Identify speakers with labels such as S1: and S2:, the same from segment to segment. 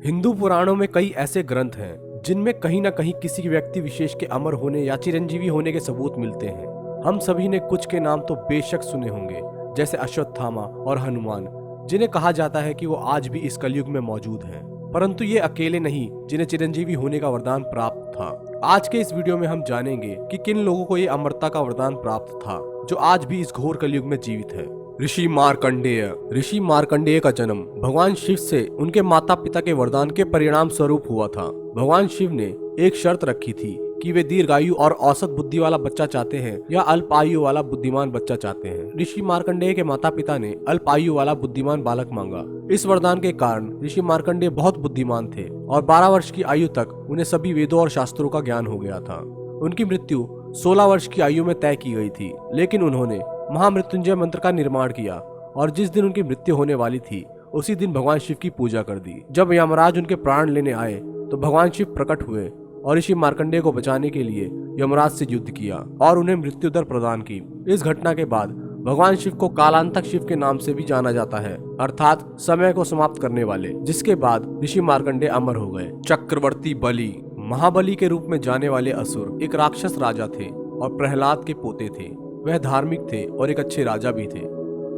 S1: हिंदू पुराणों में कई ऐसे ग्रंथ हैं जिनमें कहीं न कहीं किसी व्यक्ति विशेष के अमर होने या चिरंजीवी होने के सबूत मिलते हैं। हम सभी ने कुछ के नाम तो बेशक सुने होंगे, जैसे अश्वत्थामा और हनुमान, जिन्हें कहा जाता है कि वो आज भी इस कलयुग में मौजूद हैं। परंतु ये अकेले नहीं जिन्हें चिरंजीवी होने का वरदान प्राप्त था। आज के इस वीडियो में हम जानेंगे कि किन लोगों को ये अमरता का वरदान प्राप्त था, जो आज भी इस घोर कलयुग में जीवित है। ऋषि मार्कंडेय का जन्म भगवान शिव से उनके माता पिता के वरदान के परिणाम स्वरूप हुआ था। भगवान शिव ने एक शर्त रखी थी कि वे दीर्घायु और औसत बुद्धि वाला बच्चा चाहते हैं या अल्प आयु वाला बुद्धिमान बच्चा चाहते हैं। ऋषि मार्कंडेय के माता पिता ने अल्प आयु वाला बुद्धिमान बालक मांगा। इस वरदान के कारण ऋषि मार्कंडेय बहुत बुद्धिमान थे और 12 वर्ष की आयु तक उन्हें सभी वेदों और शास्त्रों का ज्ञान हो गया था। उनकी मृत्यु 16 वर्ष की आयु में तय की गई थी, लेकिन उन्होंने महामृत्युंजय मंत्र का निर्माण किया और जिस दिन उनकी मृत्यु होने वाली थी उसी दिन भगवान शिव की पूजा कर दी। जब यमराज उनके प्राण लेने आए तो भगवान शिव प्रकट हुए और ऋषि मार्कंडेय को बचाने के लिए यमराज से युद्ध किया और उन्हें मृत्यु दर प्रदान की। इस घटना के बाद भगवान शिव को कालांतक शिव के नाम से भी जाना जाता है, अर्थात समय को समाप्त करने वाले, जिसके बाद ऋषि मार्कंडेय अमर हो गए। चक्रवर्ती बलि, महाबली के रूप में जाने वाले असुर एक राक्षस राजा थे और प्रहलाद के पोते थे। वह धार्मिक थे और एक अच्छे राजा भी थे।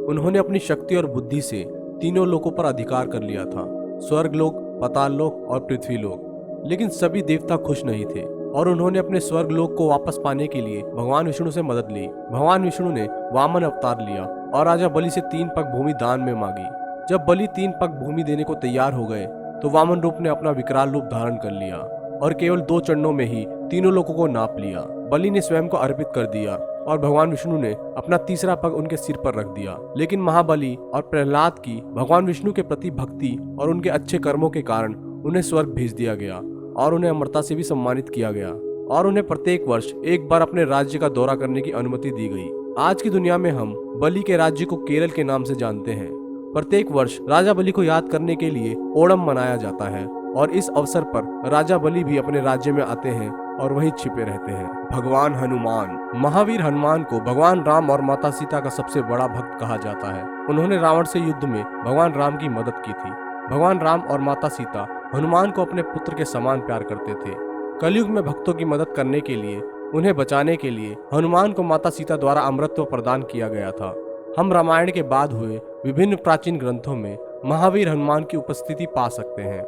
S1: उन्होंने अपनी शक्ति और बुद्धि से तीनों लोकों पर अधिकार कर लिया था, स्वर्ग लोक, पाताल लोक और पृथ्वी लोक। लेकिन सभी देवता खुश नहीं थे और उन्होंने अपने स्वर्ग लोक को वापस पाने के लिए भगवान विष्णु से मदद ली। भगवान विष्णु ने वामन अवतार लिया और राजा बलि से 3 पग भूमि दान में मांगी। जब बलि 3 पग भूमि देने को तैयार हो गए तो वामन रूप ने अपना विकराल रूप धारण कर लिया और केवल 2 चरणों में ही तीनों लोगों को नाप लिया। बलि ने स्वयं को अर्पित कर दिया और भगवान विष्णु ने अपना तीसरा पग उनके सिर पर रख दिया। लेकिन महाबली और प्रहलाद की भगवान विष्णु के प्रति भक्ति और उनके अच्छे कर्मों के कारण उन्हें स्वर्ग भेज दिया गया और उन्हें अमरता से भी सम्मानित किया गया और उन्हें प्रत्येक वर्ष एक बार अपने राज्य का दौरा करने की अनुमति दी गई। आज की दुनिया में हम बलि के राज्य को केरल के नाम से जानते हैं। प्रत्येक वर्ष राजा बलि को याद करने के लिए ओणम मनाया जाता है और इस अवसर पर राजा बलि भी अपने राज्य में आते हैं और वहीं छिपे रहते हैं। भगवान हनुमान, महावीर हनुमान को भगवान राम और माता सीता का सबसे बड़ा भक्त कहा जाता है। उन्होंने रावण से युद्ध में भगवान राम की मदद की थी। भगवान राम और माता सीता हनुमान को अपने पुत्र के समान प्यार करते थे। कलयुग में भक्तों की मदद करने के लिए, उन्हें बचाने के लिए हनुमान को माता सीता द्वारा अमरत्व प्रदान किया गया था। हम रामायण के बाद हुए विभिन्न प्राचीन ग्रंथों में महावीर हनुमान की उपस्थिति पा सकते हैं।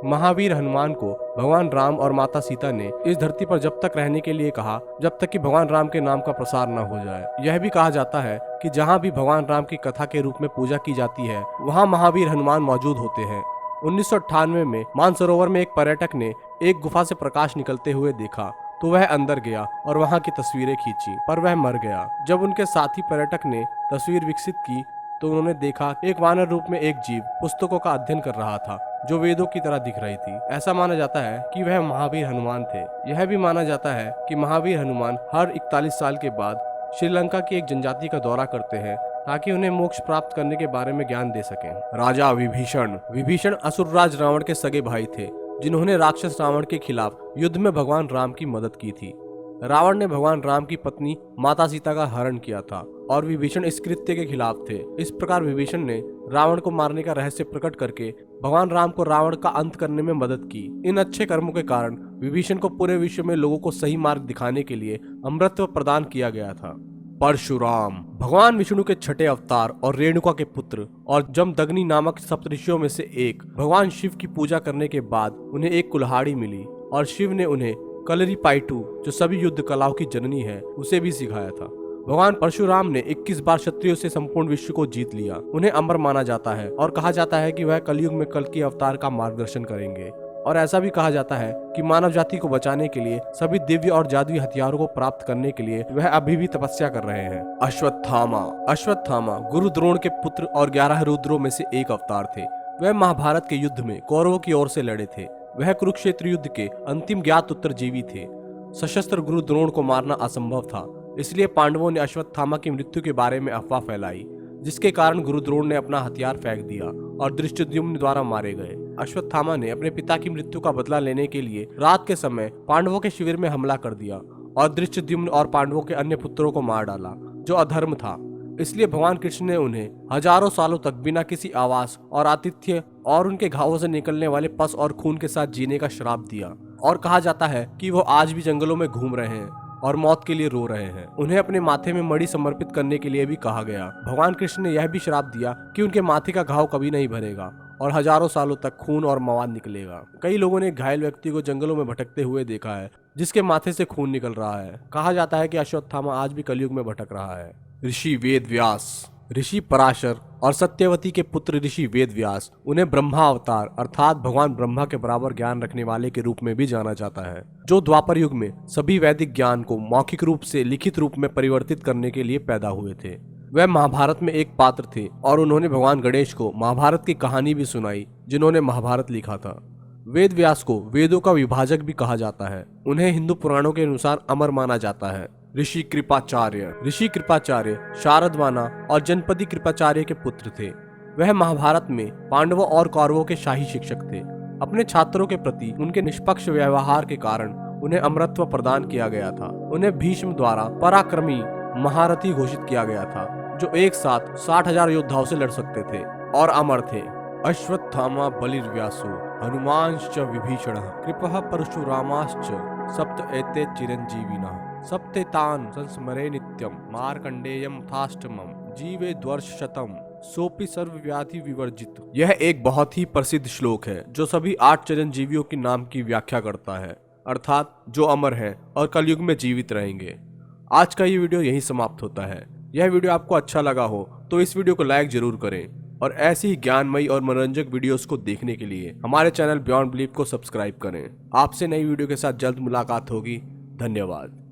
S1: महावीर हनुमान को भगवान राम और माता सीता ने इस धरती पर जब तक रहने के लिए कहा जब तक कि भगवान राम के नाम का प्रसार न हो जाए। यह भी कहा जाता है कि जहाँ भी भगवान राम की कथा के रूप में पूजा की जाती है वहाँ महावीर हनुमान मौजूद होते हैं। 1998 में मानसरोवर में एक पर्यटक ने एक गुफा से प्रकाश निकलते हुए देखा तो वह अंदर गया और वहाँ की तस्वीरें खींची, पर वह मर गया। जब उनके साथी पर्यटक ने तस्वीर विकसित की तो उन्होंने देखा एक वानर रूप में एक जीव पुस्तकों का अध्ययन कर रहा था जो वेदों की तरह दिख रही थी। ऐसा माना जाता है कि वह महावीर हनुमान थे। यह भी माना जाता है कि महावीर हनुमान हर 41 साल के बाद श्रीलंका की एक जनजाति का दौरा करते हैं ताकि उन्हें मोक्ष प्राप्त करने के बारे में ज्ञान दे सकें। राजा विभीषण असुरराज रावण के सगे भाई थे जिन्होंने राक्षस रावण के खिलाफ युद्ध में भगवान राम की मदद की थी। रावण ने भगवान राम की पत्नी माता सीता का हरण किया था और विभीषण इस कृत्य के खिलाफ थे। इस प्रकार विभीषण ने रावण को मारने का रहस्य प्रकट करके भगवान राम को रावण का अंत करने में मदद की। इन अच्छे कर्मों के कारण विभीषण को पूरे विश्व में लोगों को सही मार्ग दिखाने के लिए अमरत्व प्रदान किया गया था। परशुराम, भगवान विष्णु के छठे अवतार और रेणुका के पुत्र और जमदग्नि नामक सप्तऋषियों में से एक। भगवान शिव की पूजा करने के बाद उन्हें एक कुल्हाड़ी मिली और शिव ने उन्हें कलरीपायटू, जो सभी युद्ध कलाओं की जननी है, उसे भी सिखाया था। भगवान परशुराम ने 21 बार क्षत्रियों से संपूर्ण विश्व को जीत लिया। उन्हें अमर माना जाता है और कहा जाता है कि वह कलयुग में कल के अवतार का मार्गदर्शन करेंगे। और ऐसा भी कहा जाता है कि मानव जाति को बचाने के लिए सभी दिव्य और जादुई हथियारों को प्राप्त करने के लिए वह अभी भी तपस्या कर रहे हैं। अश्वत्थामा गुरु द्रोण के पुत्र और 11 रुद्रों में से एक अवतार थे। वह महाभारत के युद्ध में कौरवों की ओर से लड़े थे। वह कुरुक्षेत्र युद्ध के अंतिम ज्ञात उत्तरजीवी थे। सशस्त्र गुरु द्रोण को मारना असंभव था, इसलिए पांडवों ने अश्वत्थामा की मृत्यु के बारे में अफवाह फैलाई, जिसके कारण गुरु द्रोण ने अपना हथियार फेंक दिया और धृष्टद्युम्न द्वारा मारे गए। अश्वत्थामा ने अपने पिता की मृत्यु का बदला लेने के लिए रात के समय पांडवों के शिविर में हमला कर दिया और धृष्टद्युम्न और पांडवों के अन्य पुत्रों को मार डाला, जो अधर्म था। इसलिए भगवान कृष्ण ने उन्हें हजारों सालों तक बिना किसी आवास और आतिथ्य और उनके घावों से निकलने वाले पस और खून के साथ जीने का श्राप दिया। और कहा जाता है कि वो आज भी जंगलों में घूम रहे हैं और मौत के लिए रो रहे हैं। उन्हें अपने माथे में मणि समर्पित करने के लिए भी कहा गया। भगवान कृष्ण ने यह भी श्राप दिया कि उनके माथे का घाव कभी नहीं भरेगा और हजारों सालों तक खून और मवाद निकलेगा। कई लोगों ने घायल व्यक्ति को जंगलों में भटकते हुए देखा है, जिसके माथे से खून निकल रहा है। कहा जाता है कि अश्वत्थामा आज भी कलयुग में भटक रहा है। ऋषि वेद व्यास। ऋषि पराशर और सत्यवती के पुत्र ऋषि वेद व्यास, उन्हें ब्रह्मा अवतार अर्थात भगवान ब्रह्मा के बराबर ज्ञान रखने वाले के रूप में भी जाना जाता है, जो द्वापर युग में सभी वैदिक ज्ञान को मौखिक रूप से लिखित रूप में परिवर्तित करने के लिए पैदा हुए थे। वह महाभारत में एक पात्र थे और उन्होंने भगवान गणेश को महाभारत की कहानी भी सुनाई, जिन्होंने महाभारत लिखा था। वेद व्यास को वेदों का विभाजक भी कहा जाता है। उन्हें हिंदू पुराणों के अनुसार अमर माना जाता है। ऋषि कृपाचार्य शारदवाना और जनपदी कृपाचार्य के पुत्र थे। वह महाभारत में पांडवों और कौरवों के शाही शिक्षक थे। अपने छात्रों के प्रति उनके निष्पक्ष व्यवहार के कारण उन्हें अमरत्व प्रदान किया गया था। उन्हें भीष्म द्वारा पराक्रमी महारथी घोषित किया गया था, जो एक साथ 60,000 योद्धाओं से लड़ सकते थे और अमर थे। अश्वत्थामा बलिर्व्यासो हनुमांश्च विभीषणः कृपः परशुरामाश्च सप्त एते चिरंजीविनः सप्तेतान् संस्मरे नित्यम मार्कंडेयम थाष्टमम जीवे द्वर्ष शतम सोपि सर्वव्याधि विवर्जित। यह एक बहुत ही प्रसिद्ध श्लोक है जो सभी 8 चिरंजीवियों के नाम की व्याख्या करता है, अर्थात जो अमर है और कलयुग में जीवित रहेंगे। आज का ये वीडियो यहीं समाप्त होता है। यह वीडियो आपको अच्छा लगा हो तो इस वीडियो को लाइक जरूर करें और ऐसी ही ज्ञानमयी और मनोरंजक वीडियोस को देखने के लिए हमारे चैनल बियॉन्ड बिलीफ को सब्सक्राइब करें। आपसे नई वीडियो के साथ जल्द मुलाकात होगी। धन्यवाद।